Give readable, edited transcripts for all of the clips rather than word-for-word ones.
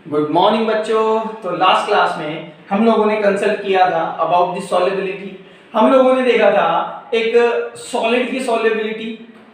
Good morning बच्चों। तो last class में हम लोगों ने कंसल्ट किया था अबाउट द सॉल्युबिलिटी। हम लोगों ने देखा था एक सॉलिड की सॉल्युबिलिटी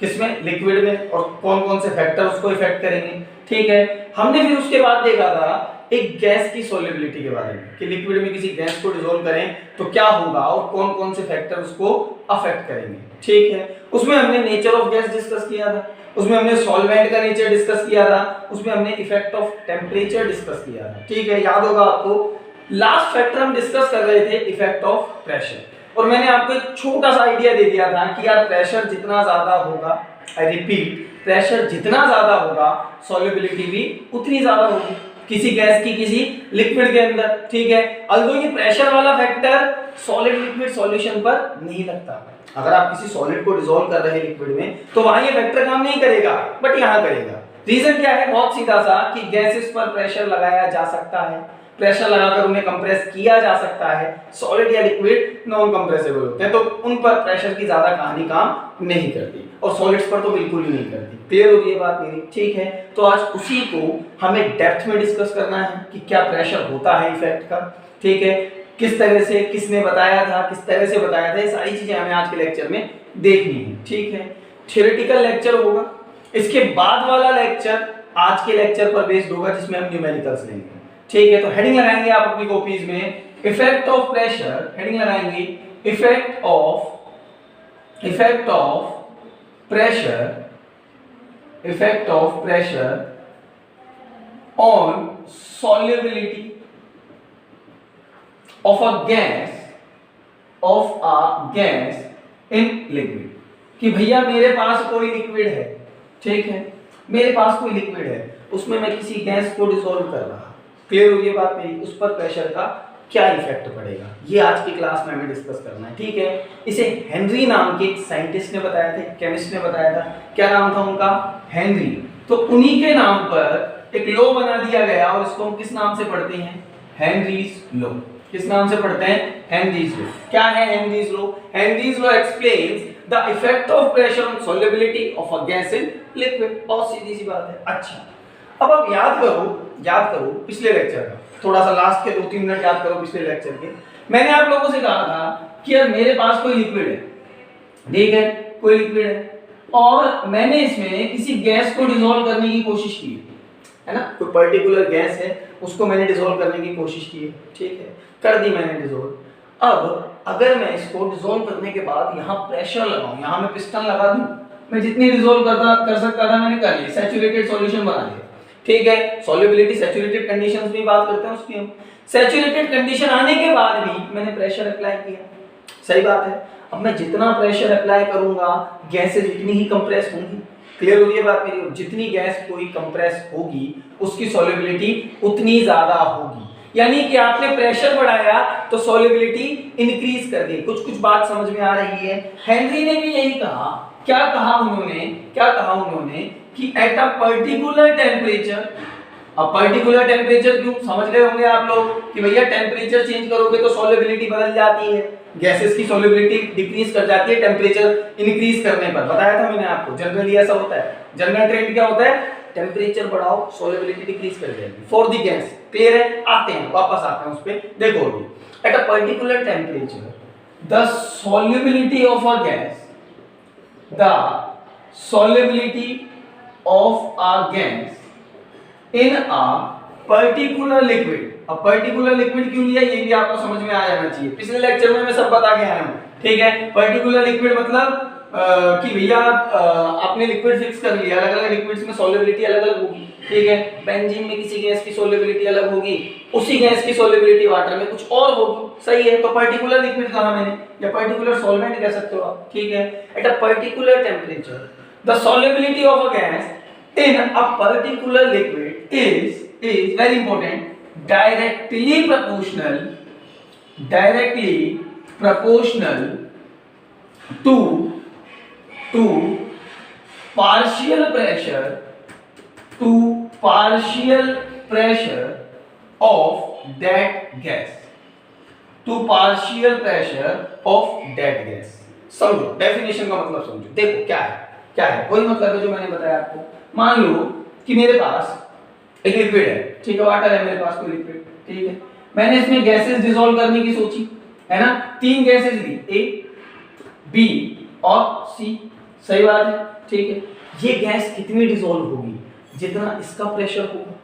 किसमें, लिक्विड में, और कौन कौन से फैक्टर उसको इफेक्ट करेंगे। ठीक है, हमने फिर उसके बाद देखा था एक गैस की सॉल्युबिलिटी के बारे में कि लिक्विड में किसी गैस को डिसॉल्व करें तो क्या होगा और कौन कौन से फैक्टर उसको अफेक्ट करेंगे। ठीक है, उसमें हमने नेचर ऑफ गैस डिस्कस किया था, उसमें हमने सॉल्वेंट का नेचर डिस्कस किया था, उसमें हमने इफेक्ट ऑफ टेम्परेचर डिस्कस किया था। ठीक है, याद होगा आपको। लास्ट फैक्टर हम डिस्कस कर रहे थे इफेक्ट ऑफ प्रेशर, और मैंने आपको एक छोटा सा आइडिया दे दिया था कि यार प्रेशर जितना ज्यादा होगा, आई रिपीट, प्रेशर जितना ज्यादा होगा सॉल्युबिलिटी भी उतनी ज्यादा होगी किसी गैस की किसी लिक्विड के अंदर। ठीक है, अल्दो ये प्रेशर वाला फैक्टर सॉलिड लिक्विड सॉल्यूशन पर नहीं लगता। अगर आप किसी सॉलिड को डिसॉल्व कर रहे हैं लिक्विड में तो वहां ये फैक्टर काम नहीं करेगा, बट यहां करेगा। रीजन क्या है, बहुत सीधा सा, कि गैसेस पर प्रेशर लगाया जा सकता है, प्रेशर लगाकर उन्हें कंप्रेस किया जा सकता है। सॉलिड या लिक्विड नॉन कंप्रेसिबल होते हैं, तो उन पर प्रेशर की ज्यादा कहानी काम नहीं करती, और सॉलिड्स पर तो बिल्कुल ही नहीं करती। क्लियर हो गई ये बात मेरी? ठीक है, तो आज उसी को हमें डेप्थ में डिस्कस करना है कि क्या प्रेशर होता है इफेक्ट का। ठीक है, किस तरह से, किसने बताया था, किस तरह से बताया था, ये सारी चीजें हमें आज के लेक्चर में देखनी है। ठीक है, थ्योरेटिकल लेक्चर होगा, इसके बाद वाला लेक्चर आज के लेक्चर पर बेस्ड होगा जिसमें हम न्यूमेरिकल्स लेंगे। ठीक है, तो हेडिंग लगाएंगे आप अपनी कॉपीज में, इफेक्ट ऑफ प्रेशर, हेडिंग लगाएंगे effect of pressure, effect of pressure on solubility of a gas in liquid। कि भैया मेरे पास कोई लिक्विड है, ठीक है, मेरे पास कोई लिक्विड है, उसमें मैं किसी गैस को डिसॉल्व कर रहा। क्लियर हो गई बात मेरी? उस पर प्रेशर का क्या इफेक्ट पड़ेगा, ये आज की क्लास में हमें डिस्कस करना है। ठीक है, इसे हेनरी नाम के एक साइंटिस्ट ने बताया था, केमिस्ट ने बताया था। क्या नाम था उनका? हेनरी। तो उन्हीं के नाम पर एक लॉ बना दिया गया, और इसको हम किस नाम से पढ़ते हैं? Henry's law. किस नाम से पढ़ते हैं? Henry's law. क्या है Henry's law? Henry's law explains the effect of pressure on solubility of a gas in liquid. बहुत सीधी सी बात है। अच्छा, अब आप याद करो पिछले लेक्चर का, थोड़ा सा लास्ट के 2-3 मिनट याद करो पिछले लेक्चर के। मैंने आप लोगों से कहा था कि यार मेरे पास कोई लिक्विड है, ठीक है, कोई लिक्विड है, और मैंने इसमें किसी गैस को डिसॉल्व करने की कोशिश की है ना, कोई पर्टिकुलर गैस है, उसको मैंने डिसॉल्व करने की कोशिश की है। ठीक है, कर दी मैंने डिसॉल्व। अब अगर मैं इसको डिसॉल्व करने के बाद यहाँ प्रेशर लगाऊं, यहाँ मैं पिस्टन लगा दूं, मैं जितनी डिसॉल्व कर सकता था मैंने कर लिया, सैचुरेटेड सॉल्यूशन बना लिया। ठीक है, सॉल्युबिलिटी सैचुरेटेड कंडीशंस में बात करते हैं उसकी हम। सैचुरेटेड कंडीशन आने के बाद भी मैंने प्रेशर अप्लाई किया, सही बात है। अब मैं जितना प्रेशर अप्लाई करूंगा गैसेस उतनी ही कंप्रेस होंगी। क्लियर हो रही है बात मेरी? जितनी गैस कोई कंप्रेस होगी उसकी सॉल्युबिलिटी उतनी ज्यादा होगी, यानी कि आपने प्रेशर बढ़ाया तो सॉल्युबिलिटी इंक्रीज कर दी। कुछ बात समझ में आ रही है? हेनरी ने भी यही कहा। क्या कहा उन्होंने कि एट अ पर्टिकुलर टेम्परेचर, अब पर्टिकुलर टेम्परेचर क्यों समझ गए होंगे आप लोग कि भैया टेम्परेचर चेंज करोगे तो सॉल्युबिलिटी बदल जाती है, गैसेस की सॉल्युबिलिटी डिक्रीज कर जाती है टेम्परेचर इंक्रीज करने पर। बताया था मैंने आपको, जनरली ऐसा होता है। जनरल ट्रेंड क्या होता है? टेम्परेचर बढ़ाओ सॉल्युबिलिटी डिक्रीज कर जाएगी फॉर द गैस। क्लियर है? वापस आते हैं उस पे। देखो अभी at a particular temperature the solubility of a gas, the solubility of a gas in a particular liquid। अब पर्टिकुलर लिक्विड क्यों लिया ये भी आपको समझ में आ जाना चाहिए। पिछले लेक्चर में मैं सब बता के आया हूं। ठीक है, पर्टिकुलर लिक्विड मतलब कि भैया आपने लिक्विड फिक्स कर लिया, अलग अलग लिक्विड्स में सॉल्युबिलिटी अलग अलग होगी। ठीक है, बेंजीन में किसी गैस की सॉल्युबिलिटी अलग होगी, उसी गैस की सॉल्युबिलिटी वाटर में कुछ और होगी। सही है, तो पर्टिकुलर लिक्विड कहा मैंने, या पर्टिकुलर सॉल्वेंट कह सकते हो आप। ठीक है, at a particular temperature the solubility of a gas in a particular liquid is very important, directly proportional to partial pressure of that gas, समझो डेफिनेशन का मतलब समझो। देखो क्या है वही मतलब है जो मैंने बताया आपको। मान लो कि मेरे पास एक लिक्विड है, ठीक है, वाटर है मेरे पास कोई लिक्विड, ठीक है, मैंने इसमें गैसेस डिसॉल्व करने की सोची, है ना, 3 गैसेस ली, ए बी और सी, सही बात है, ठीक है, ये गैस कितनी डिसॉल्व होगी, जितना इसका प्रेशर होगा,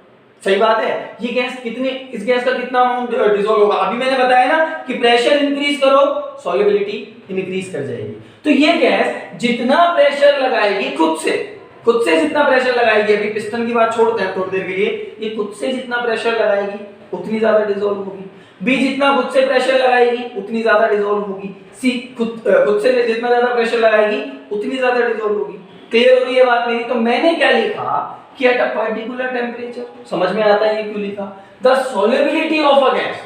सही बात है, ये गैस कितने, इस गैस का कितना अमाउंट डिसॉल्व होगा, अभी मैंने बताया ना कि प्रेशर इंक्रीज करो सॉल्युबिलिटी इंक्रीज कर जाएगी, तो ये गैस जितना प्रेशर लगाएगी खुद से जितना प्रेशर लगाएगी, अभी पिस्टन की बात छोड़ते हैं थोड़ी देर के लिए, ये खुद से जितना प्रेशर लगाएगी उतनी ज्यादा डिसॉल्व होगी, बी जितना खुद से प्रेशर लगाएगी उतनी ज्यादा डिसॉल्व होगी, सी खुद से जितना ज्यादा प्रेशर लगाएगी उतनी ज्यादा डिसॉल्व होगी। क्लियर हो रही है बात मेरी? तो मैंने क्या लिखा कि एट अ पर्टिकुलर टेम्परेचर, समझ में आता है ये क्यों लिखा, the solubility of a gas,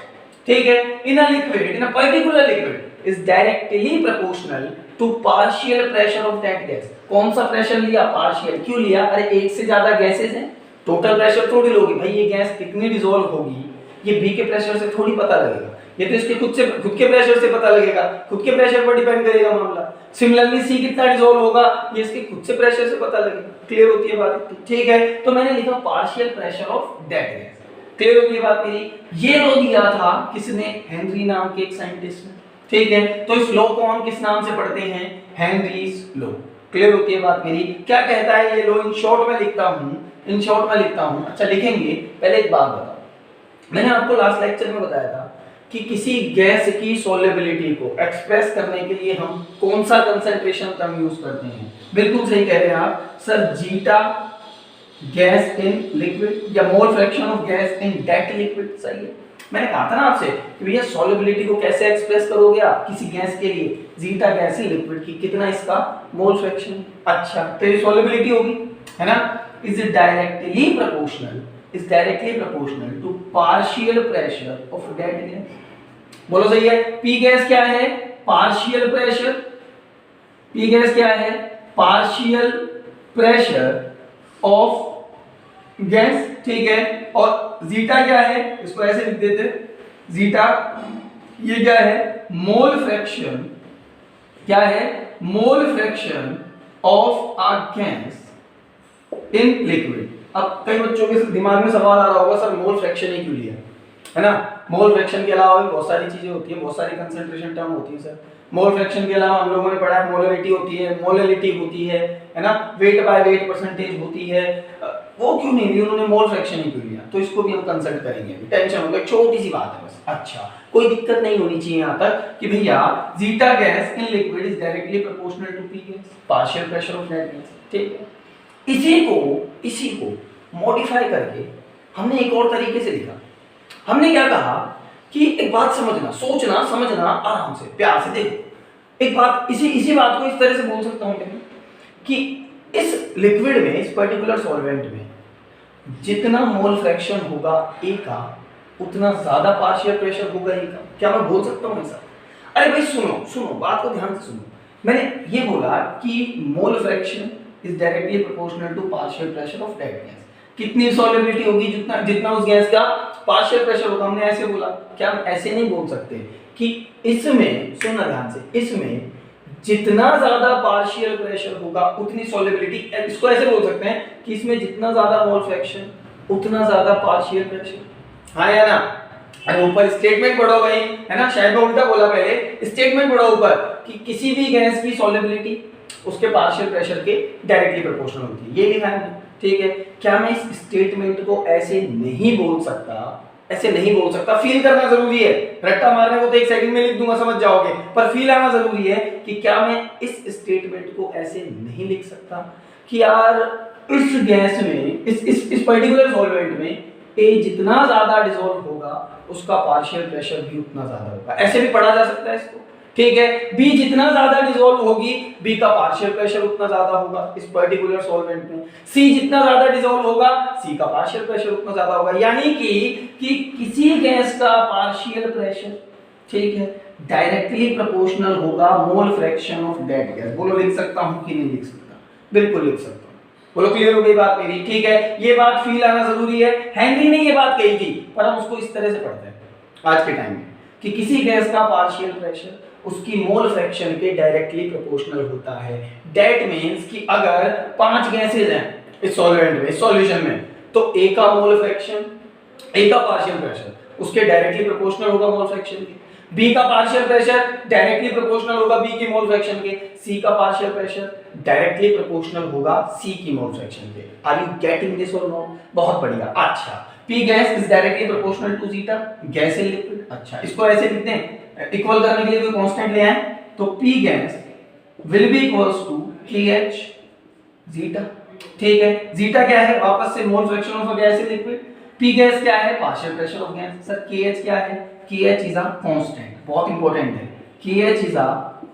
ठीक है, in a liquid, in a particular liquid is directly proportional to partial pressure of that gas. कौन सा प्रेशर लिया? पार्शियल। क्यों लिया? अरे एक से ज्यादा गैसेस हैं, टोटल प्रेशर थोड़ी लोगी भाई, ये गैस कितनी डिसॉल्व होगी ये बी के प्रेशर से थोड़ी पता लगेगा, ये तो इसके खुद के प्रेशर से पता लगेगा, खुद के प्रेशर पर डिपेंड करेगा मामला। सिमिलरली सी कितना डिसॉल्व होगा ये इसके खुद से प्रेशर से पता लगेगा। क्लियर होती है बात? ठीक है, तो मैंने लिखा partial pressure of that gas. Clear होती है बात मेरी? ये लो दिया था किसने? हेनरी नाम के एक साइंटिस्ट ने, ठीक है, तो इस लॉ को हम किस नाम से पढ़ते हैं? Henry's law. क्लियर होती है बात मेरी? क्या कहता है ये लॉ? इन शॉर्ट में लिखता हूं, अच्छा लिखेंगे, पहले एक बात बताओ, मैंने आपको लास्ट लेक्चर में बताया था कि किसी गैस की सॉल्युबिलिटी को एक्सप्रेस करने के लिए हम कौन सा कंसंट्रेशन टर्म यूज करते हैं? बिल्कुल सही कह रहे हैं आप sir, zeta gas in liquid या mole fraction of gas in that liquid. सही है, मैंने कहा था ना आपसे कि भैया सॉल्युबिलिटी को कैसे एक्सप्रेस करोगे आप किसी गैस के लिए? जीटा गैस इन लिक्विड की कितना इसका मोल फ्रैक्शन। अच्छा, तो ये सॉल्युबिलिटी होगी, है ना? Is directly proportional to partial pressure of that gas. बोलो सही है? पी गैस क्या है? Partial pressure. पी गैस क्या है? पार्शियल प्रेशर ऑफ गैस, ठीक है, और जीटा क्या है? इसको ऐसे लिख देते, जीटा ये क्या है? Mole fraction. क्या है? मोल fraction of a gas in liquid. अब कई बच्चों के दिमाग में सवाल आ रहा होगा सर मोल फ्रैक्शन ही क्यों लिया, है ना? मोल फ्रैक्शन के अलावा भी बहुत सारी चीजें होती हैं, बहुत सारी कंसंट्रेशन टर्म होती है सर। मोल फ्रैक्शन के अलावा हम लोगों ने पढ़ा है मोलरिटी होती है, मोललिटी होती है ना, वेट बाय वेट परसेंटेज होती है, वो क्यों नहीं ली उन्होंने? मोल फ्रैक्शन ही क्यों लिया? तो इसको भी हम कंसल्ट करेंगे, टेंशन होगा, छोटी सी बात है बस। अच्छा, कोई दिक्कत नहीं होनी चाहिए यहाँ तक कि भैया zeta gas in liquid is directly proportional to P gas, partial pressure of that gas, ठीक है। इसी को मॉडिफाई करके हमने एक और तरीके से लिखा। हमने क्या कहा कि एक बात समझना, सोचना, समझना, आराम से, प्यार से देखो। एक बात इसी बात को इस तरह से बोल सकता हूं मैं कि इस लिक्विड में, इस पर्टिकुलर सॉल्वेंट में जितना मोल फ्रैक्शन होगा ए का उतना ज्यादा पार्शियल प्रेशर होगा ए का। क्या मैं बोल सकता हूं ऐसा? अरे भाई सुनो, बात को ध्यान से सुनो। मैंने ये बोला कि mole fraction is directly proportional to partial pressure of that gas. कितनी सॉल्युबिलिटी होगी? जितना उस गैस का पार्शियल प्रेशर होगा। हमने ऐसे बोला, क्या हम ऐसे नहीं बोल सकते कि इसमें, सुनना ध्यान से, इसमें जितना ज्यादा पार्शियल प्रेशर होगा उतनी सॉल्युबिलिटी। इसको ऐसे बोल सकते हैं कि इसमें जितना ज्यादा मोल फ्रैक्शन उतना ज्यादा पार्शियल प्रेशर। हाँ या ना? अरे ऊपर स्टेटमेंट पढ़ो भाई, है ना? शायद मैं उल्टा बोला, पहले स्टेटमेंट पढ़ो ऊपर कि किसी भी गैस की सॉल्युबिलिटी उसके पार्शियल प्रेशर के डायरेक्टली प्रोपोर्शनल होती है। ये लिखा है, ठीक है। क्या मैं इस स्टेटमेंट को ऐसे नहीं बोल सकता? फील करना जरूरी है। रट्टा मारने को तो एक सेकंड में लिख दूंगा, समझ जाओगे, पर फील आना जरूरी है कि क्या मैं इस स्टेटमेंट को ऐसे नहीं लिख सकता कि यार इस गैस में, इस पर्टिकुलर सॉल्वेंट में ए जितना ज्यादा डिसॉल्व होगा उसका पार्शियल प्रेशर भी उतना ज्यादा होगा। ऐसे भी पढ़ा जा सकता है इसको, ठीक है। बी जितना ज्यादा डिसॉल्व होगी बी का पार्शियल प्रेशर उतना ज्यादा होगा इस पर्टिकुलर सॉल्वेंट में। सी जितना ज्यादा डिसॉल्व होगा सी का पार्शियल प्रेशर उतना ज्यादा होगा। यानी कि किसी गैस का पार्शियल प्रेशर, ठीक है, डायरेक्टली प्रोपोर्शनल होगा मोल फ्रैक्शन ऑफ दैट गैस। बोलो लिख सकता हूं कि नहीं लिख सकता? बिल्कुल लिख सकता हूं। बोलो क्लियर हो गई बात मेरी? ठीक है, ये बात फील आना जरूरी है। हेनरी ने ये बात कही थी, पर हम उसको इस तरह से पढ़ते हैं आज के टाइम में कि किसी गैस का पार्शियल प्रेशर उसकी मोल फ्रैक्शन के डायरेक्टली प्रोपोर्शनल होता है। दैट मींस कि अगर 5 गैसेस हैं इस सॉल्वेंट में, इस सॉल्यूशन में, तो ए का मोल फ्रैक्शन, ए का पार्शियल प्रेशर उसके डायरेक्टली प्रोपोर्शनल होगा मोल फ्रैक्शन के, बी का पार्शियल प्रेशर डायरेक्टली प्रोपोर्शनल होगा बी की मोल फ्रैक्शन के, सी का पार्शियल प्रेशर डायरेक्टली प्रोपोर्शनल होगा सी की मोल फ्रैक्शन के। आर यू गेटिंग दिस और नॉट? बहुत बढ़िया। अच्छा, P gas is directly proportional to zeta gas in liquid. अच्छा, इसको ऐसे लिखते हैं, इक्वल करने के लिए कोई कांस्टेंट ले आए तो P gas will be equals to KH zeta. ठीक है, जीटा क्या है? वापस से mole fraction of a gas in liquid. P gas क्या है? Partial pressure of gas. Sir KH क्या है? KH इज अ कांस्टेंट, बहुत इंपॉर्टेंट है। KH इज अ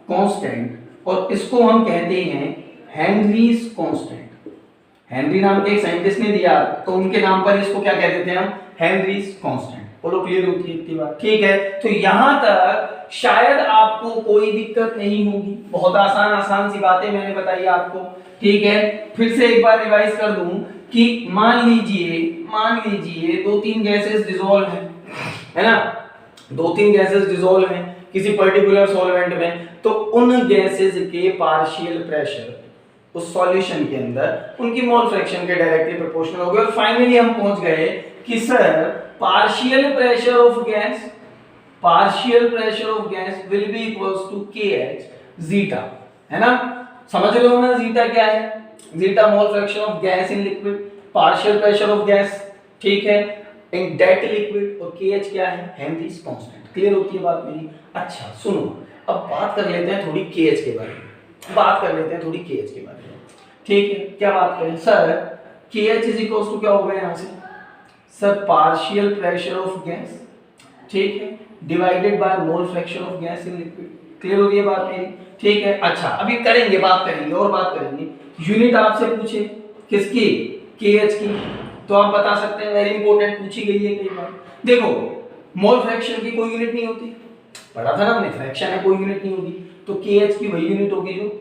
कांस्टेंट और इसको हम कहते हैं हेनरीज कांस्टेंट। हेनरी नाम के एक साइंटिस्ट ने दिया तो उनके नाम पर इसको क्या कह देते हैं हम? Henrys constant. बोलो क्लियर होती है इतनी बात? ठीक है, तो यहां तक शायद आपको कोई दिक्कत नहीं होगी। बहुत आसान सी बातें मैंने बताई आपको। ठीक है, फिर से एक बार रिवाइज कर दूं कि मान लीजिए दो तीन गैसेस डिसॉल्व है ना, दो तीन गैसेस डिसॉल्व हैं किसी पर्टिकुलर सॉल्वेंट में, तो उन गैसेस के पार्शियल प्रेशर उस सॉल्यूशन के अंदर उनकी मोल फ्रैक्शन के डायरेक्टली प्रोपोर्शनल हो गए और फाइनली हम पहुंच गए कि sir partial pressure of gas will be equals to KH zeta, है ना? समझ रहे हो ना जीटा क्या है? Zeta mole fraction of gas in liquid, partial pressure of gas, ठीक है, इन डेट लिक्विड, और KH क्या है? Henrys constant. क्लियर होती है बात मेरी? अच्छा सुनो, अब बात कर लेते हैं थोड़ी KH के बारे में, ठीक है? क्या बात करें sir? KH is equals to क्या होगा यहां से? Sir partial pressure of gas, ठीक है, divided by mole fraction of gas in liquid. Clear हो रही है बात मेरी? ठीक है। अच्छा, अभी बात करेंगे। यूनिट आपसे पूछे किसकी? KH की, तो आप बता सकते हैं, वेरी इंपॉर्टेंट, पूछी गई है कई बार। देखो, मोल फ्रैक्शन की कोई यूनिट नहीं होती, पढ़ा था ना हमने, फ्रैक्शन है कोई यूनिट नहीं होगी, तो KH की वही यूनिट होगी जो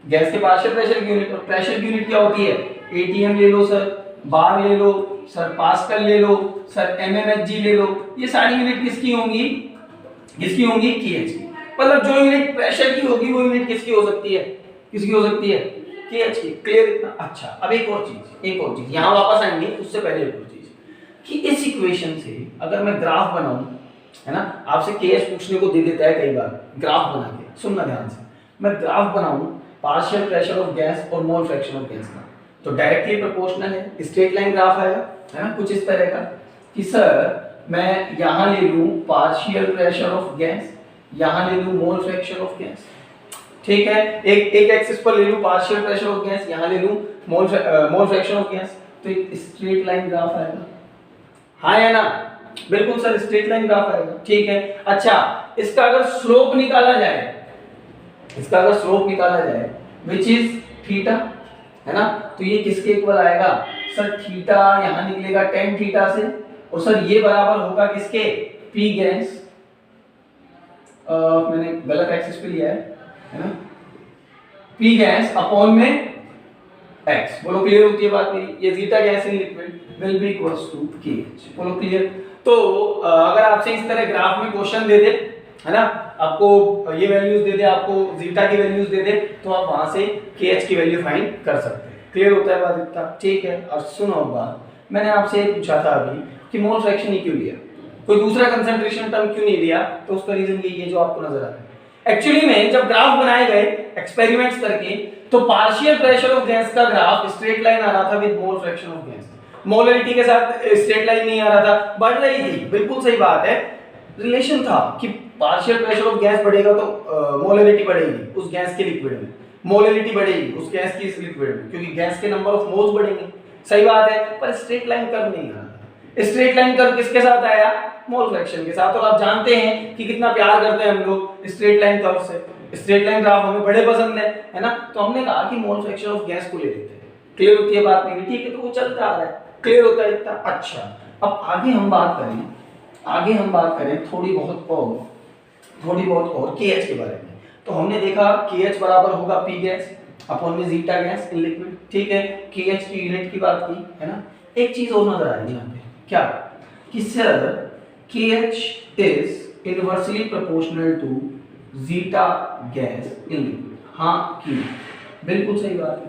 गैस के पार्शियल प्रेशर की यूनिट। और प्रेशर की यूनिट क्या होती है? ATM ले लो सर, बार ले लो सर, पास्कल ले लो सर, mmHg ले लो, ये सारी यूनिट किसकी होंगी? KH की। मतलब जो यूनिट प्रेशर की होगी वो यूनिट किसकी हो सकती है? KH की। क्लियर इतना? अच्छा, अब एक और चीज यहाँ वापस आएंगे, उससे पहले एक और चीज कि इस इक्वेशन से अगर मैं ग्राफ बनाऊं, है ना, आपसे KH पूछने को दे देता है कई बार, ग्राफ बना के सुनना ध्यान से, मैं ग्राफ बनाऊं पार्शियल प्रेशर ऑफ गैस और मोल फ्रैक्शन ऑफ गैस का, तो डायरेक्टली प्रोपोर्शनल है, स्ट्रेट लाइन ग्राफ आएगा, है ना, कुछ इस तरह का कि सर मैं यहां ले लूं पार्शियल प्रेशर ऑफ गैस, यहां ले लूं मोल फ्रैक्शन ऑफ गैस, ठीक है, एक एक्सिस पर ले लूं पार्शियल प्रेशर ऑफ गैस, यहां ले लूं मोल फ्रैक्शन ऑफ गैस, तो एक स्ट्रेट लाइन ग्राफ आएगा। हाँ या ना? बिल्कुल सर, स्ट्रेट लाइन ग्राफ आएगा, ठीक है। अच्छा, इसका अगर स्लोप निकाला जाए विच इज थीटा, है ना, तो ये किसके इक्वल आएगा? सर थीटा यहां निकलेगा tan थीटा से, और सर ये बराबर होगा किसके? P गैस, मैंने गलत एक्सिस पे लिया है ना, P गैस अपॉन में x। बोलो क्लियर होती है बात मेरी? ये zeta gas in liquid will be equals to KH। बोलो क्लियर? तो अगर आपसे इस तरह ग्राफ में क्वेश्चन दे दे, है ना, आपको ये वैल्यूज दे दे, आपको जीटा की वैल्यूज दे दे, तो आप वहां से KH की वैल्यू फाइंड कर सकते हैं। क्लियर होता है बात इतना? ठीक है। और सुनो बात, मैंने आपसे ये पूछा था अभी कि मोल फ्रैक्शन ही क्यों लिया, कोई दूसरा कंसंट्रेशन टर्म क्यों नहीं लिया, तो उसका रीजन यही है जो आपको नजर आ रहा है। एक्चुअली में जब ग्राफ बनाए गए एक्सपेरिमेंट्स करके, तो पार्शियल प्रेशर ऑफ गैस का ग्राफ स्ट्रेट लाइन आ रहा था with mole fraction of gas, molarity के साथ स्ट्रेट लाइन नहीं आ रहा था, बढ़ रही थी, बिल्कुल सही बात है, रिलेशन था कि पार्शियल प्रेशर ऑफ गैस बढ़ेगा तो मोलरिटी बढ़ेगी उस गैस के लिक्विड में, मोलरिटी बढ़ेगी उस गैस की इस लिक्विड में, क्योंकि गैस के नंबर ऑफ मोल्स बढ़ेंगे। सही बात है, पर स्ट्रेट लाइन कर्व नहीं आ रहा। स्ट्रेट लाइन कर्व किसके साथ आया? मोल फ्रैक्शन के साथ। और आप जानते हैं कि कितना प्यार करते हैं हम लोग स्ट्रेट लाइन कर्व से, स्ट्रेट लाइन ग्राफ हमें बड़े पसंद है ना, तो हमने कहा कि मोल फ्रैक्शन ऑफ गैस को ले लेते हैं। क्लियर होती है बात मेरी? ठीक है, तो वो चलता आ रहा है, क्लियर होता है इतना? अच्छा, अब आगे हम बात करें थोड़ी बहुत और KH के बारे में। तो हमने देखा KH बराबर होगा P गैस अपॉन में जीटा गैस इन लिक्विड, ठीक है, KH की यूनिट की बात की, है ना। एक चीज और नजर आ रही है यहाँ पे, क्या कि sir KH is inversely proportional to zeta gas in liquid. हाँ कि बिल्कुल सही बात है,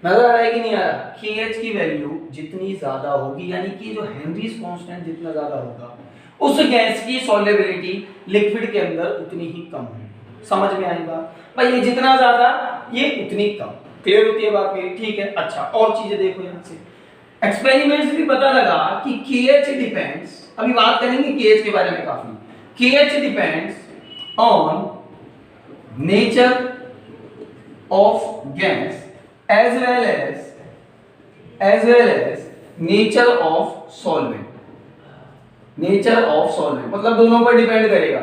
नजर आ रहा है कि नहीं आ रहा? KH की वैल्यू जितनी ज्यादा होगी, यानी कि जो हेनरीज कांस्टेंट जितना ज्यादा होगा, उस गैस की सॉल्युबिलिटी लिक्विड के अंदर उतनी ही कम होगी। समझ में आई बात भाई? ये जितना ज्यादा ये उतनी कम। क्लियर होती है बात मेरी? ठीक है। अच्छा, और चीजें देखो यहां से, एक्सपेरिमेंट से भी पता लगा कि KH डिपेंड्स, अभी बात करेंगे KH के बारे में काफी, KH depends on nature of gas as well as nature of solvent, nature of solvent मतलब दोनों पर डिपेंड करेगा।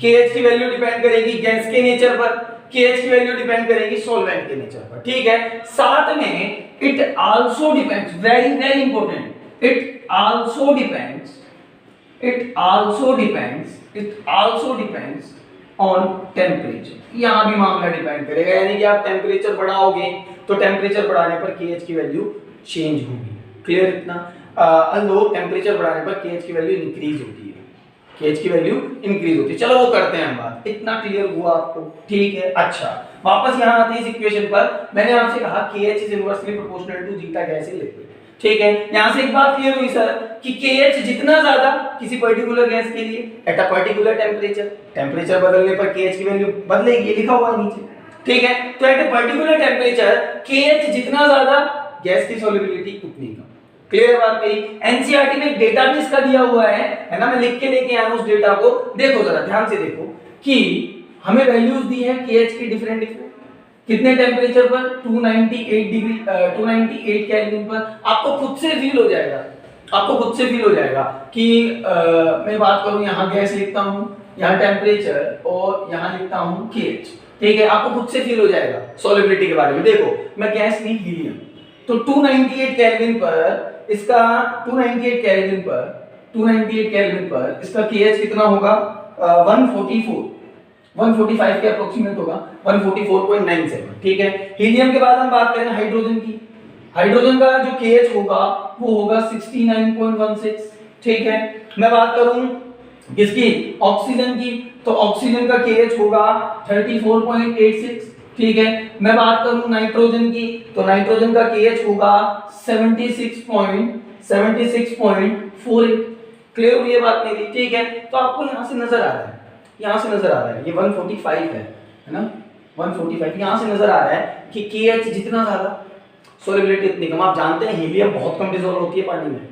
KH की वैल्यू डिपेंड करेगी गैस के नेचर पर, KH की वैल्यू डिपेंड करेगी सॉल्वेंट के नेचर पर। ठीक है। साथ में it also depends, very very important, it also depends on temperature. यहां भी मामला डिपेंड करेगा, यानी कि आप टेम्परेचर बढ़ाओगे तो टेम्परेचर बढ़ाने पर KH की वैल्यू चेंज होगी। क्लियर इतना? लो टेम्परेचर बढ़ाने पर KH की वैल्यू इंक्रीज होती है, KH की वैल्यू इंक्रीज होती है। चलो वो करते हैं हम बात। इतना क्लियर हुआ आपको? ठीक है। अच्छा, वापस यहां आते हैं इस इक्वेशन पर। मैंने आपसे कहा KH is inversely proportional to zeta gas in liquid. ठीक है। यहां से एक बात क्लियर हुई सर कि KH जितना ज्यादा किसी पर्टिकुलर गैस के लिए at a particular temperature, temperature बदलने पर KH की वैल्यू बदलेगी, ये लिखा हुआ है नीचे। ठीक है। तो at a particular temperature KH जितना ज्यादा गैस की सॉल्युबिलिटी उतनी कम। क्लियर बात मेरी? एनसीईआरटी में डेटा भी इसका दिया हुआ है ना, मैं लिख के लेके आया हूं उस डेटा को। देखो जरा ध्यान से देखो कि हमें वैल्यूज दी है KH की डिफरेंट कितने टेम्परेचर पर, 298 डिग्री 298 केल्विन पर। आपको खुद से फील हो जाएगा कि मैं बात करूं, यहां गैस लिखता हूं, यहां टेम्परेचर और यहां लिखता हूं KH। ठीक है। आपको खुद से फील हो जाएगा सॉल्युबिलिटी के बारे में। देखो मैं गैस ली हीलियम, तो 298 केल्विन पर इसका 298 केल्विन पर इसका KH कितना होगा? 145 के अप्रोक्सीमेट होगा, 144.97। ठीक है। हीलियम के बाद हम बात करें हाइड्रोजन की। हाइड्रोजन का जो KH होगा वो होगा 69.16। ठीक है। मैं बात करूं किसकी? ऑक्सीजन की, तो ऑक्सीजन का KH होगा 34.86। ठीक है। मैं बात करूं नाइट्रोजन की, तो नाइट्रोजन का KH होगा 76.48। क्लियर हुई है बात मेरी? ठीक है। तो आपको यहां से नजर आ रहा है, ये 145 है ना, 145 यहां से नजर आ रहा है कि KH जितना ज्यादा सोलिबिलिटी इतनी कम। आप जानते हैं हीलियम बहुत कम डिसॉल्व होती है पानी में,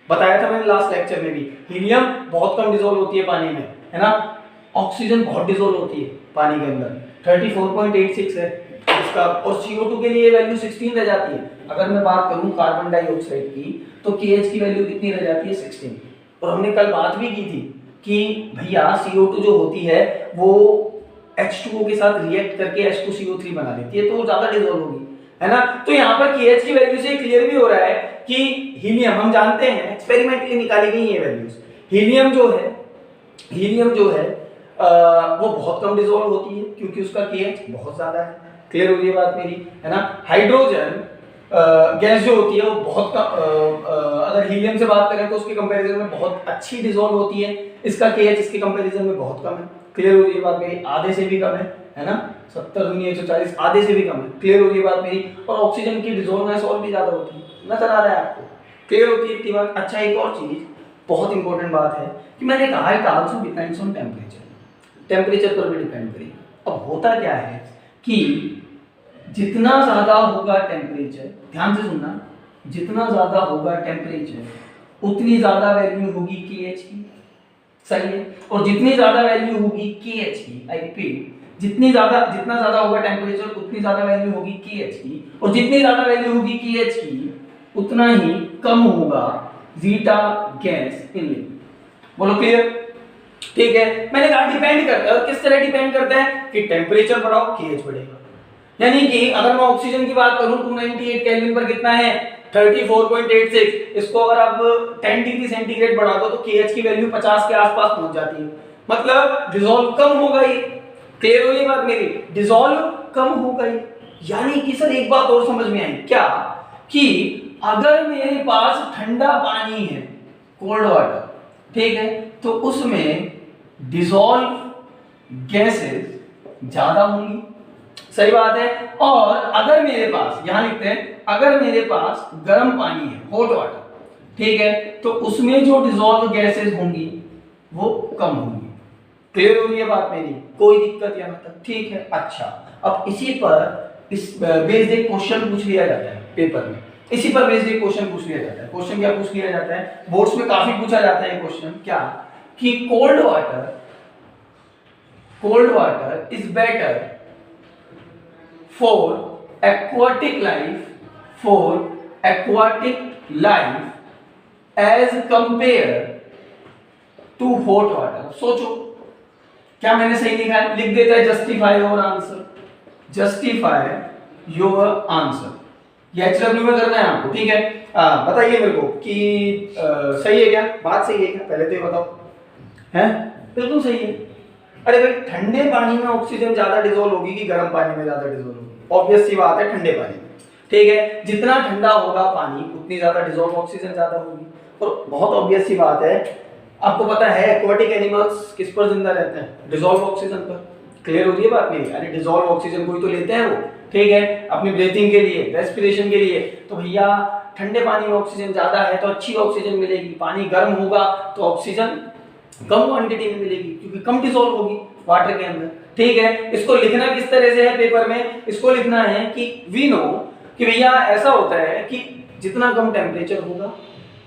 बताया था मैंने लास्ट लेक्चर में भी, हीलियम बहुत कम डिसॉल्व होती है पानी में, है ना। ऑक्सीजन बहुत डिसॉल्व होती है पानी के अंदर, 34.86 है इसका, और CO2 के लिए वैल्यू 16 रह जाती है। अगर मैं बात करूं कार्बन डाइऑक्साइड की, तो KH की वैल्यू कितनी रह जाती है? 16। और हमने कल बात भी की थी कि भैया CO2 जो होती है वो H2O के साथ रिएक्ट करके H2CO3 बना देती है, तो वो ज्यादा डिसॉल्व होगी, है ना। तो यहाँ पर KH की वैल्यू से क्लियर भी हो रहा है कि हीलियम, हम जानते हैं एक्सपेरिमेंटली निकाली गई ये वैल्यूज, हीलियम जो है वो बहुत कम डिसॉल्व होती है क्योंकि उसका KH बहुत ज्यादा है। क्लियर हो रही है बात मेरी, है ना। हाइड्रोजन गैस जो होती है वो बहुत कम, अगर हीलियम से बात करें तो उसके कंपैरिजन में बहुत अच्छी डिसॉल्व होती है, इसका KH इसके कंपैरिजन में बहुत कम है। क्लियर हो रही है बात मेरी? आधे से भी कम है ना, 70 दूनी 140, आधे से भी कम है। क्लियर हो रही है बात मेरी? और ऑक्सीजन की डिसॉल्वनेस और भी ज्यादा होती है, नजर आ रहा है आपको? क्लियर होती है इतनी बात? अच्छा, एक और चीज बहुत इंपॉर्टेंट बात है कि मैंने कहा it also depends on temperature पर भी डिपेंड करेगा। अब होता क्या है कि जितना ज्यादा होगा टेम्परेचर, ध्यान से सुनना, जितना ज्यादा होगा टेम्परेचर उतनी ज्यादा वैल्यू होगी KH की, सही है। और जितनी ज्यादा वैल्यू होगी KH की, आई रिपीट, जितना ज्यादा होगा टेम्परेचर उतनी ज्यादा वैल्यू होगी KH की, और जितनी ज्यादा वैल्यू होगी KH की उतना ही कम होगा जीटा गैस इन लिक्विड। बोलो क्लियर? ठीक है। मैंने कहा डिपेंड करता है, और किस तरह डिपेंड करता है कि टेम्परेचर बढ़ाओ KH बढ़ेगा। यानी कि अगर मैं ऑक्सीजन की बात करूं 298 केल्विन पर कितना है? 34.86। इसको अगर आप 10 डिग्री सेंटीग्रेड बढ़ा दो तो KH की वैल्यू 50 के आसपास पहुंच जाती है, मतलब डिसॉल्व कम हो गई। क्लियर हुई बात मेरी? डिसॉल्व कम हो गई। यानी कि सर एक बात और समझ में आई क्या, कि अगर मेरे पास ठंडा पानी है, कोल्ड वाटर, ठीक है, तो उसमें डिसॉल्व गैसेस ज्यादा होंगी, सही बात है। और अगर मेरे पास, यहां लिखते हैं, अगर मेरे पास गर्म पानी है, हॉट वाटर, ठीक है, तो उसमें जो डिसॉल्व गैसेस होंगी वो कम होंगी। क्लियर हो रही है बात मेरी? कोई दिक्कत यहां तक? ठीक है। अच्छा, अब इसी पर इस बेस्ड एक क्वेश्चन पूछ लिया जाता है पेपर में, इसी पर बेस्ड एक क्वेश्चन पूछ लिया जाता है। क्वेश्चन क्या पूछ लिया जाता है, बोर्ड्स में काफी पूछा जाता है क्वेश्चन, क्या कि cold water is better for aquatic life as compare to hot water. सोचो, क्या मैंने सही लिखा है? लिख देता है justify your answer, justify your answer. ये HW में करना है आपको, ठीक है। बताइए मेरे को कि सही है क्या? बात सही है क्या? पहले तो ये बताओ, है? बिल्कुल सही है। अरे भाई, ठंडे पानी में ऑक्सीजन ज्यादा डिसॉल्व होगी कि गर्म पानी में ज्यादा डिसॉल्व होगी? ऑब्वियस सी बात है, ठंडे पानी में, ठीक है। जितना ठंडा होगा पानी उतनी ज्यादा डिसॉल्व ऑक्सीजन ज्यादा होगी। और बहुत ऑब्वियस सी बात है, आपको पता है एक्वाटिक एनिमल्स किस पर जिंदा रहते हैं? डिसॉल्व ऑक्सीजन पर। क्लियर हो रही है बात मेरी? यानी डिसॉल्व ऑक्सीजन कोई तो लेते हैं वो, ठीक है, अपनी ब्रीथिंग के लिए, रेस्पिरेशन के लिए। तो भैया ठंडे पानी में ऑक्सीजन ज्यादा है तो अच्छी ऑक्सीजन मिलेगी, पानी गर्म होगा तो ऑक्सीजन कम क्वांटिटी में मिलेगी क्योंकि कम डिसॉल्व होगी वाटर के अंदर, ठीक है। इसको लिखना किस तरह से है पेपर में? इसको लिखना है कि वी नो कि भैया ऐसा होता है कि जितना कम टेम्परेचर होगा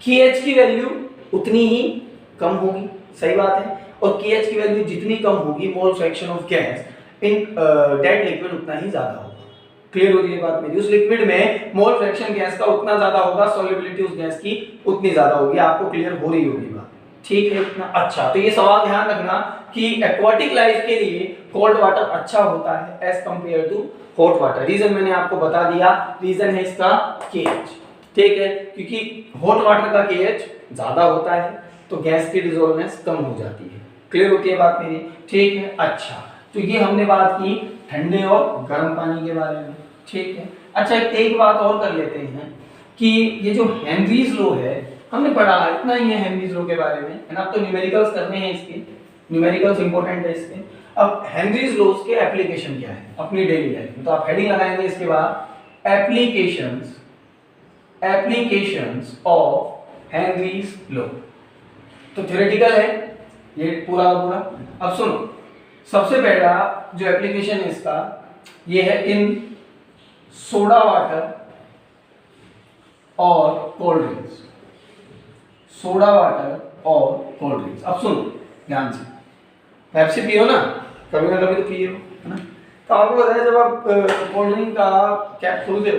KH की वैल्यू उतनी ही कम होगी, सही बात है। और KH की वैल्यू जितनी कम होगी, मोल fraction of gas in that liquid उतना ही ज्यादा होगा। क्लियर हो रही है बात मेरी? उस लिक्विड में मोल फ्रैक्शन गैस का उतना ज्यादा होगा, सॉल्युबिलिटी उस गैस की उतनी ज्यादा होगी। आपको क्लियर हो रही होगी बात, ठीक है इतना? अच्छा, तो ये सवाल ध्यान रखना कि एक्वाटिक लाइफ के लिए कोल्ड वाटर अच्छा होता है as compare to hot water. Reason मैंने आपको बता दिया, रीजन है इसका KH, ठीक है, क्योंकि हॉट वाटर का KH ज्यादा होता है तो गैस की डिसॉल्वेंस कम हो जाती है। क्लियर होती है बात मेरी? ठीक है। अच्छा, तो ये हमने बात की ठंडे और गर्म पानी के बारे में, ठीक है। अच्छा, एक बात और कर लेते हैं कि ये जो हेनरीज लॉ है, हमने पढ़ा, इतना ही है हेनरीज लॉ के बारे में, है ना? तो न्यूमेरिकल्स करने हैं इसके, न्यूमेरिकल्स इंपॉर्टेंट है इसके। अब हेनरीज लॉज के एप्लीकेशन क्या है अपनी डेली लाइफ में, तो आप हेडिंग लगाएंगे इसके बाद एप्लीकेशंस ऑफ हेनरीज लॉ। तो थ्योरेटिकल है ये पूरा का पूरा। अब सुनो, सबसे पहला जो एप्लीकेशन है इसका, ये है इन सोडा वाटर और कोल्ड ड्रिंक्स, सोडा वाटर और कोल्ड ड्रिंक्स। अब सुनो ध्यान से, पेप्सी पियो ना कभी तो पियो, है ना? तो आपको पता है जब आप कोल्ड ड्रिंक का कैप खोलते हो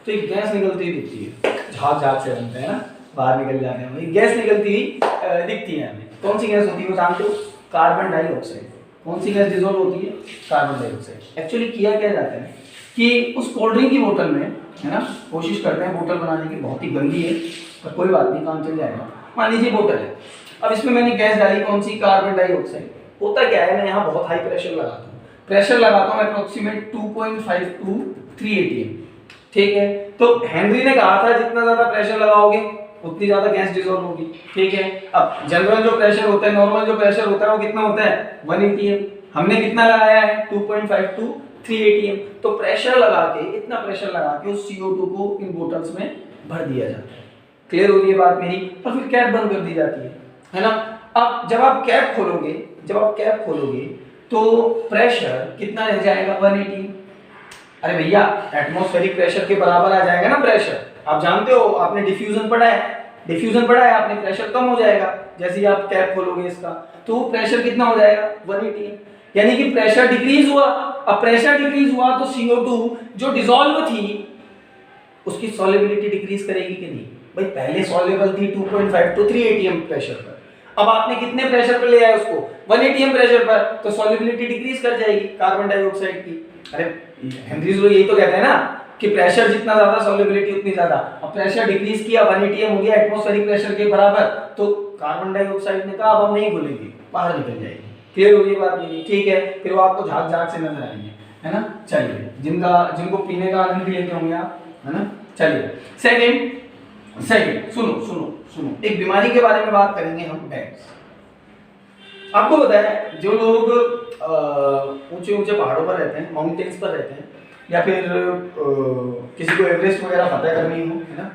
तो एक गैस निकलती हुई दिखती है, झाग से बनता है ना, बाहर निकल जाते हैं, वही गैस निकलती हुई दिखती है हमें। कौन सी गैस होती है वो जानते हो? Carbon dioxide. कौन सी गैस डिसॉल्व होती है? Carbon dioxide. एक्चुअली किया क्या जाता है कि उस कोल्ड ड्रिंक की बोतल में, है ना, कोशिश करते हैं बोतल बनाने की, बहुत ही गंदी है पर कोई बात नहीं, काम चल जाएगा। मान लीजिए बोतल है, अब इसमें मैंने गैस डाली, कौन सी? Carbon dioxide. होता क्या है, मैं यहाँ बहुत हाई प्रेशर लगाता हूँ, अप्रोक्सीमेट 2.5 to 3 atm, ठीक है। तो हेनरी ने कहा था जितना ज्यादा प्रेशर लगाओगे उतनी ज्यादा गैस डिसॉल्व होगी, ठीक है। अब जनरल जो प्रेशर होता है, नॉर्मल जो प्रेशर होता है वो कितना होता है? 1 atm। हमने कितना लगाया है? 2.5 to 3 atm। तो प्रेशर लगा के, इतना प्रेशर लगा के उस CO2 को इन बोतल्स में भर दिया जाता है। क्लियर हो रही है बात मेरी? और फिर कैप बंद कर दी जाती है ना। अब जब आप कैप खोलोगे तो प्रेशर कितना रह जाएगा? 180। अरे भैया, एटमॉस्फेरिक प्रेशर के बराबर आ जाएगा ना प्रेशर। आप जानते हो, आपने डिफ्यूजन पढ़ा है आपने, प्रेशर कम हो जाएगा जैसे ही आप कैप खोलोगे इसका, तो प्रेशर कितना हो जाएगा? 180। यानी कि प्रेशर डिक्रीज हुआ। अब प्रेशर डिक्रीज हुआ तो CO2 जो डिसॉल्व थी उसकी सॉल्युबिलिटी डिक्रीज करेगी कि नहीं? भाई पहले सॉल्युबल थी 2.5 to 3 atm प्रेशर पर, अब आपने कितने प्रेशर पर ले आए उसको? 1 atm प्रेशर पर, तो सॉल्युबिलिटी डिक्रीज कर जाएगी कार्बन डाइऑक्साइड की। अरे हेनरीज लॉ यही तो कहते हैं ना कि प्रेशर जितना ज्यादा सॉल्युबिलिटी उतनी ज्यादा। अब प्रेशर डिक्रीज किया, 1 atm हो गया एटमॉस्फेरिक प्रेशर के बराबर, तो कार्बन डाइऑक्साइड ने कहा अब हम नहीं खोलेंगे, बाहर निकल जाएगी। क्लियर हो गई बात मेरी? ठीक है। फिर वो आपको झाग से नजर आएंगे, है ना। चलिए, जिनको पीने का आनंद भी लेते होंगे आप, है ना। चलिए, सेकंड सुनो, एक बीमारी के बारे में बात करेंगे हम, बैग्स। आपको पता है जो लोग ऊंचे ऊंचे पहाड़ों पर रहते हैं, माउंटेन्स पर रहते हैं, या फिर किसी को एवरेस्ट वगैरह फतह करनी हो, है ना,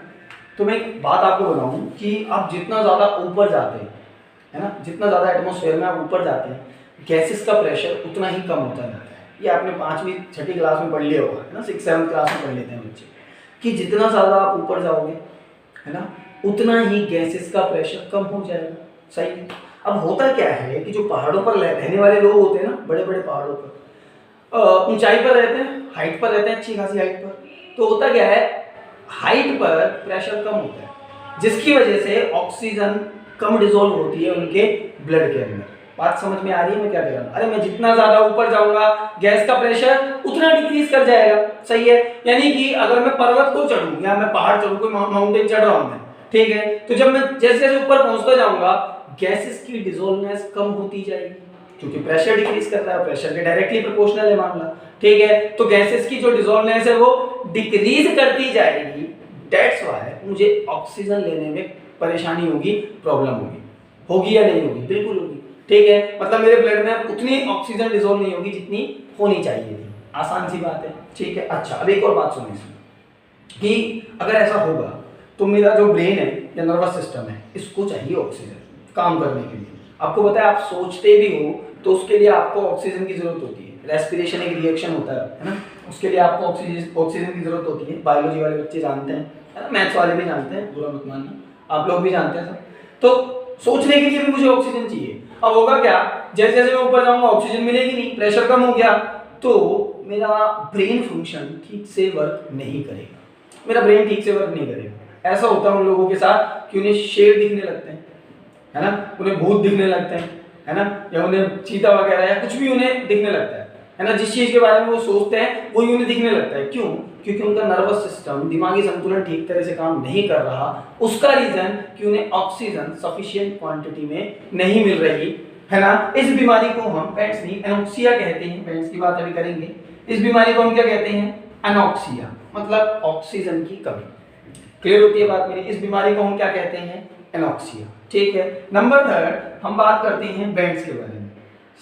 तो मैं एक बात आपको बताऊं कि आप जितना ज़्यादा ऊपर जाते हैं, है ना, जितना ज़्यादा एटमॉस्फेयर में आप ऊपर जाते हैं, गैसेस का प्रेशर उतना ही कम होता जाता है। ये आपने 5वीं 6ठी क्लास में पढ़ लिया होगा, है ना, 6th 7th क्लास में पढ़ लेते हैं बच्चे, कि जितना ज़्यादा आप ऊपर जाओगे, है ना, उतना ही गैसेस का प्रेशर कम हो जाएगा। सही है। अब होता क्या है कि जो पहाड़ों पर रहने वाले लोग होते हैं ना, बड़े बड़े पहाड़ों पर ऊंचाई पर रहते हैं, हाइट पर रहते हैं, अच्छी खासी हाइट पर, तो होता क्या है, हाइट पर प्रेशर कम होता है, जिसकी वजह से ऑक्सीजन कम डिसॉल्व होती है उनके ब्लड के अंदर। बात समझ में आ रही है मैं क्या कह रहा हूँ? अरे मैं जितना ज्यादा ऊपर जाऊंगा गैस का प्रेशर उतना डिक्रीज कर जाएगा। सही है। यानी कि अगर मैं पर्वत को चढ़ूं या मैं पहाड़ चढ़ूं, कोई माउंटेन चढ़ रहा हूं मैं, ठीक है, तो जब मैं जैसे जैसे ऊपर पहुंचता जाऊंगा गैसेस की डिसॉल्वनेस कम होती जाएगी, क्योंकि प्रेशर डिक्रीज कर रहा है, प्रेशर के डायरेक्टली प्रोपोर्शनल है मामला, ठीक है, तो गैसेस की जो डिसॉल्वनेस है वो डिक्रीज करती जाएगी। दैट्स व्हाई मुझे ऑक्सीजन लेने में परेशानी होगी, प्रॉब्लम होगी या नहीं होगी? बिल्कुल होगी। ठीक है, मतलब मेरे ब्लड में उतनी ऑक्सीजन डिसॉल्व नहीं होगी जितनी होनी चाहिए थी। आसान सी बात है। ठीक है। अच्छा, अब एक और बात सुनिए इसमें कि अगर ऐसा होगा तो मेरा जो ब्रेन है या नर्वस सिस्टम है, इसको चाहिए ऑक्सीजन काम करने के लिए। आपको पता है, आप सोचते भी हो तो उसके लिए आपको ऑक्सीजन की जरूरत होती है। रेस्पिरेशन एक रिएक्शन होता है ना, उसके लिए आपको ऑक्सीजन की जरूरत होती है। बायोलॉजी वाले बच्चे जानते हैं, है ना, मैथ्स वाले भी जानते हैं, बुरा मत मानिए, आप लोग भी जानते हैं सब। तो सोचने के लिए भी मुझे ऑक्सीजन चाहिए। अब होगा क्या, जैसे जैसे मैं ऊपर जाऊंगा ऑक्सीजन मिलेगी नहीं, प्रेशर कम हो गया, तो मेरा ब्रेन फंक्शन ठीक से वर्क नहीं करेगा, मेरा ब्रेन ठीक से वर्क नहीं करेगा। ऐसा होता है उन लोगों के साथ कि उन्हें शेर दिखने लगते हैं, है ना, उन्हें भूत दिखने लगते हैं, है ना, या उन्हें चीता वगैरह या कुछ भी उन्हें दिखने लगता है ना, जिस चीज के बारे में वो सोचते हैं वही उन्हें दिखने लगता है। क्यों? क्योंकि उनका नर्वस सिस्टम, दिमागी संतुलन ठीक तरह से काम नहीं कर रहा। उसका रीजन कि उन्हें ऑक्सीजन सफिशिएंट क्वांटिटी में नहीं मिल रही, है ना। इस बीमारी को हम पेट्स नहीं एनोक्सिया कहते हैं। पेट्स की बात अभी करेंगे। इस बीमारी को हम क्या कहते हैं? एनोक्सिया, मतलब ऑक्सीजन की कमी। क्लियर होती है बात मेरी? इस बीमारी को हम क्या कहते हैं? एनोक्सिया। ठीक है। नंबर 3 हम बात करते हैं बैंड्स के बारे में।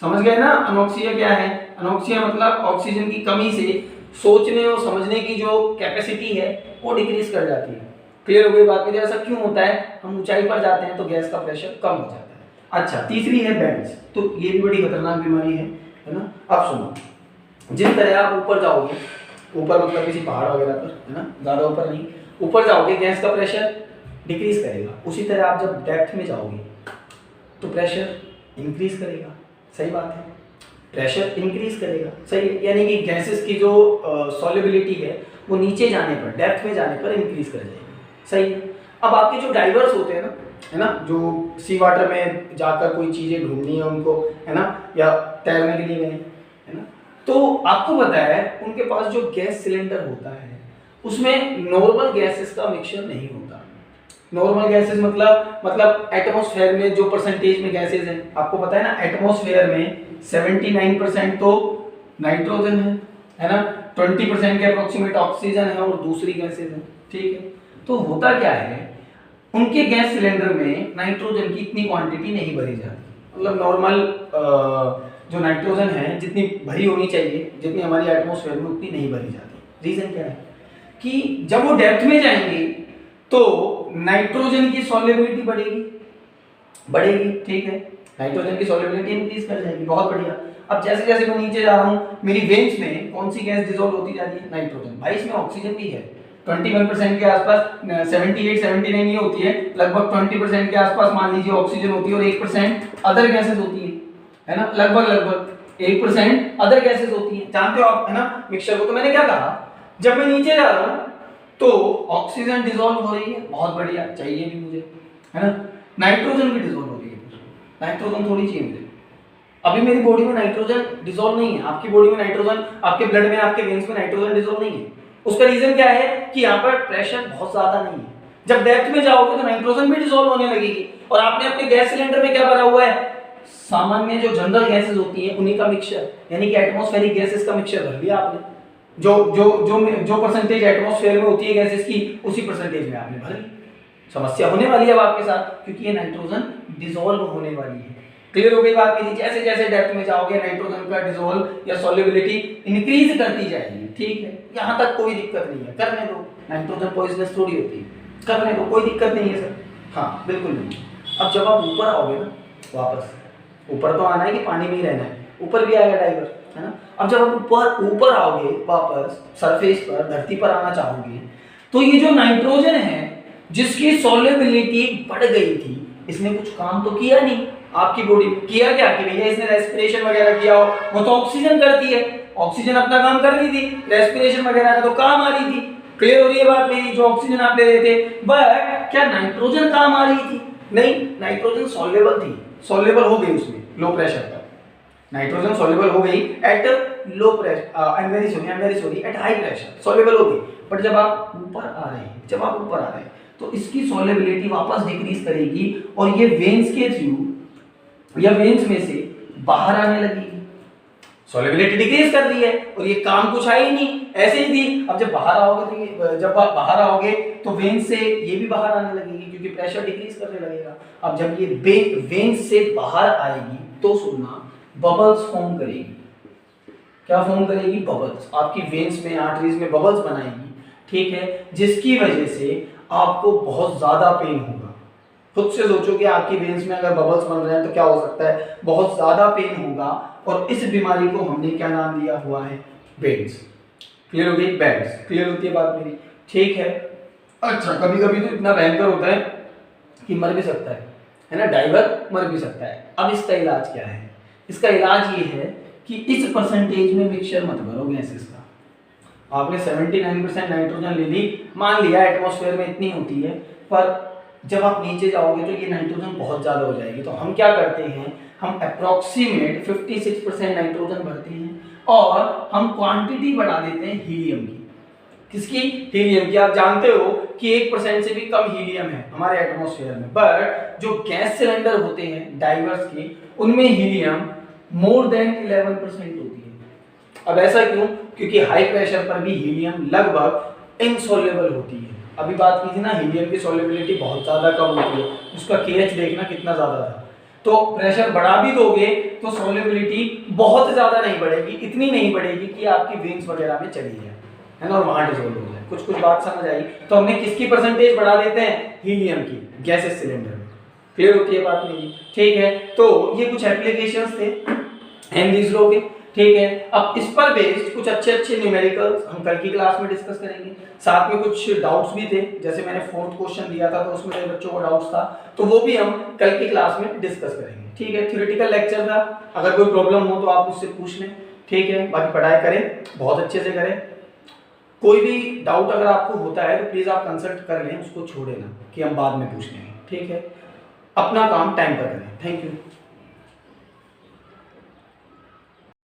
समझ गए ना अनोक्सिया क्या है? अनोक्सिया मतलब ऑक्सीजन की कमी से सोचने और समझने की जो कैपेसिटी है वो डिक्रीज कर जाती है। क्लियर हो गई बात मेरी? ऐसा क्यों होता है? हम ऊंचाई पर जाते हैं तो गैस का प्रेशर कम हो जाता है। अच्छा, तीसरी है बैंड्स। तो ये भी बड़ी खतरनाक बीमारी है ना। अब सुनो, जिस तरह आप ऊपर जाओगे, ऊपर मतलब किसी पहाड़ वगैरह पर, है ना, ज्यादा ऊपर नहीं, ऊपर जाओगे गैस का प्रेशर डिक्रीज करेगा। उसी तरह आप जब डेप्थ में जाओगे तो प्रेशर इंक्रीज करेगा। सही बात है, प्रेशर इंक्रीज करेगा। सही है। यानी कि गैसेस की जो सॉल्युबिलिटी है वो नीचे जाने पर, डेप्थ में जाने पर इंक्रीज कर जाएगी। सही है। अब आपके जो डाइवर्स होते हैं ना, है ना, जो सी वाटर में जाकर कोई चीजें ढूंढनी है उनको, है ना, या तैरने के लिए गए, है ना, तो आपको पता है उनके पास जो गैस सिलेंडर होता है उसमें नॉर्मल गैसेस का मिक्सचर नहीं होता। नॉर्मल गैसेस मतलब एटमॉस्फेयर में जो परसेंटेज में गैसेस हैं, आपको पता है ना, एटमॉस्फेयर में 79% तो नाइट्रोजन है ना, 20% के अप्रोक्सीमेट ऑक्सीजन है और दूसरी गैसेस हैं। ठीक है। तो होता क्या है, उनके गैस सिलेंडर में नाइट्रोजन की इतनी क्वांटिटी नहीं भरी जाती। मतलब नॉर्मल जो नाइट्रोजन है जितनी भरी होनी चाहिए, जितनी हमारी एटमॉस्फेयर में, उतनी नहीं भरी जाती। रीजन क्या है कि जब वो डेप्थ में जाएंगे तो नाइट्रोजन की सॉल्युबिलिटी बढ़ेगी। ठीक है, नाइट्रोजन की सॉल्युबिलिटी इंक्रीज कर जाएगी। बहुत बढ़िया। अब जैसे जैसे मैं नीचे जा रहा हूँ, मेरी वेन्स में कौन सी गैस डिसॉल्व होती जा रही है? नाइट्रोजन। भाई इसमें ऑक्सीजन भी है, 21% के आसपास, 78-79 ये होती है, लगभग 20% के आसपास मान लीजिए ऑक्सीजन होती है और 1% अदर गैसेस होती है ना, लगभग 1% अदर गैसेस होती है। जानते हो आप, है ना, मिक्सचर को। तो मैंने क्या कहा, जब मैं नीचे जा रहा हूँ तो ऑक्सीजन डिसॉल्व हो रही है, बहुत बढ़िया, चाहिए भी मुझे, है ना। नाइट्रोजन भी डिसॉल्व हो रही है, नाइट्रोजन थोड़ी चाहिए मुझे। अभी मेरी बॉडी में नाइट्रोजन डिसॉल्व नहीं है, आपकी बॉडी में नाइट्रोजन, आपके ब्लड में, आपके वेन्स में नाइट्रोजन डिसॉल्व नहीं है। उसका रीजन क्या है कि यहाँ पर प्रेशर बहुत ज्यादा नहीं है। जब डेप्थ में जाओगे तो नाइट्रोजन भी डिसॉल्व होने लगेगी और आपने अपने गैस सिलेंडर में क्या भरा हुआ है? सामान्य जो जनरल गैसेस होती हैं उन्हीं का मिक्सचर, यानी कि एटमॉस्फेरिक गैसेस का मिक्सचर भर लिया आपने। जो परसेंटेज एटमॉस्फेयर में होती है गैसेस की, उसी परसेंटेज में आपने भर ली। समस्या होने वाली है अब आपके साथ, क्योंकि ये नाइट्रोजन डिसॉल्व होने वाली है। क्लियर हो गई बात मेरी? जैसे जैसे डेप्थ में जाओगे नाइट्रोजन का डिसॉल्व या सॉल्युबिलिटी इंक्रीज करती जाएगी, ठीक है, यहाँ तक कोई दिक्कत नहीं है, करने दो, नाइट्रोजन पॉइजनस थोड़ी होती है, करने दो, कोई दिक्कत नहीं है सर, हाँ बिल्कुल नहीं। अब जब आप ऊपर आओगे ना, वापस ऊपर तो आना है कि पानी में ही रहना है, ऊपर भी आएगा डाइवर, है ना। अब जब आप ऊपर आओगे वापस सरफेस पर, धरती पर आना चाहोगे, तो ये जो नाइट्रोजन है जिसकी सॉल्युबिलिटी बढ़ गई थी, इसने कुछ काम तो किया नहीं आपकी बॉडी में, किया क्या कि भैया इसने रेस्पिरेशन वगैरह किया हो, वो तो ऑक्सीजन करती है, ऑक्सीजन अपना काम कर रही थी, रेस्पिरेशन वगैरह का तो काम आ रही थी। क्लियर हो रही है बात मेरी? जो ऑक्सीजन आप ले रहे थे, बट क्या नाइट्रोजन काम आ रही थी? नहीं, नाइट्रोजन सॉल्युबल थी, सॉल्युबल हो गई उसमें लो प्रेशर पर, नाइट्रोजन सॉल्युबल हो गई at low pressure, I am very sorry at high pressure soluble हो गई। बट जब आप ऊपर आ रहे हैं, जब आप ऊपर आ रहे हैं तो इसकी सॉल्युबिलिटी वापस डिक्रीज करेगी और ये वेन्स के थ्रू या वेन्स में से बाहर आने लगेगी। सॉल्युबिलिटी डिक्रीज कर रही है और ये काम कुछ है ही नहीं, ऐसे ही थी। अब जब बाहर आओगे तो ये, जब आप बाहर आओगे तो वेन से ये भी बाहर आने लगेगी क्योंकि प्रेशर डिक्रीज करने लगेगा। अब जब ये वेन से बाहर आएगी तो सुनना, बबल्स फॉर्म करेगी। क्या फॉर्म करेगी? बबल्स। आपकी वेन्स में, आर्टरीज में बबल्स बनाएगी, ठीक है, जिसकी वजह से आपको बहुत ज्यादा पेन होगा। खुद से सोचो कि आपकी वेन्स में अगर बबल्स बन रहे हैं तो क्या हो सकता है, बहुत ज्यादा पेन होगा। और इस बीमारी को हमने क्या नाम दिया हुआ है? बेड्स। क्लियर हो गई? बेड्स। क्लियर होती है बात मेरी? ठीक है। अच्छा, कभी कभी तो इतना भयंकर होता है कि मर भी सकता है ना, डाइवर मर भी सकता है। अब इसका इलाज क्या है? इसका इलाज ये है कि इस परसेंटेज में मिक्सचर मत भरो गैसेस का। आपने 79% नाइट्रोजन ले ली, मान लिया एटमॉस्फेयर में इतनी होती है, पर जब आप नीचे जाओगे तो ये नाइट्रोजन बहुत ज़्यादा हो जाएगी। तो हम क्या करते हैं, हम अप्रॉक्सीमेट 56% नाइट्रोजन भरते हैं और हम क्वांटिटी बढ़ा देते हैं हीलियम की। किसकी? हीलियम की। आप जानते हो कि 1% से भी कम हीलियम है हमारे एटमॉस्फेयर में, बट जो गैस सिलेंडर होते हैं डाइवर्स के, उनमें हीलियम मोर देन 11% होती है। अब ऐसा क्यों? क्योंकि हाई प्रेशर पर भी हीलियम लगभग इनसॉल्युबल होती है। अभी बात की थी ना, हीलियम की सॉल्युबिलिटी बहुत ज़्यादा कम होती है, उसका KH देखना कितना ज़्यादा था। तो प्रेशर बढ़ा भी दोगे तो सॉल्युबिलिटी बहुत ज़्यादा नहीं बढ़ेगी, इतनी नहीं बढ़ेगी कि आपकी वेन्स वगैरह में चली जाए, है ना, और वहाँ डिसॉल्व हो जाए। कुछ कुछ बात समझ आई? तो हमने किसकी परसेंटेज बढ़ा देते हैं? हीलियम की, गैसेस सिलेंडर में। क्लियर होती है बात मेरी? ठीक है। तो ये कुछ एप्लीकेशंस थे एनरीज लो के, ठीक है। अब इस पर बेस्ड कुछ अच्छे अच्छे न्यूमेरिकल्स हम कल की क्लास में डिस्कस करेंगे। साथ में कुछ डाउट्स भी थे, जैसे मैंने 4th क्वेश्चन दिया था तो उसमें मेरे बच्चों को डाउट्स था, तो वो भी हम कल की क्लास में डिस्कस करेंगे, ठीक है। थ्योरेटिकल लेक्चर था, अगर कोई प्रॉब्लम हो तो आप मुझसे पूछ लें, ठीक है। बाकी पढ़ाई करें, बहुत अच्छे से करें। कोई भी डाउट अगर आपको होता है तो प्लीज़ आप कंसल्ट कर लें, उसको छोड़े ना कि हम बाद में पूछ लेंगे, ठीक है। अपना काम टाइम पर करें। Thank you.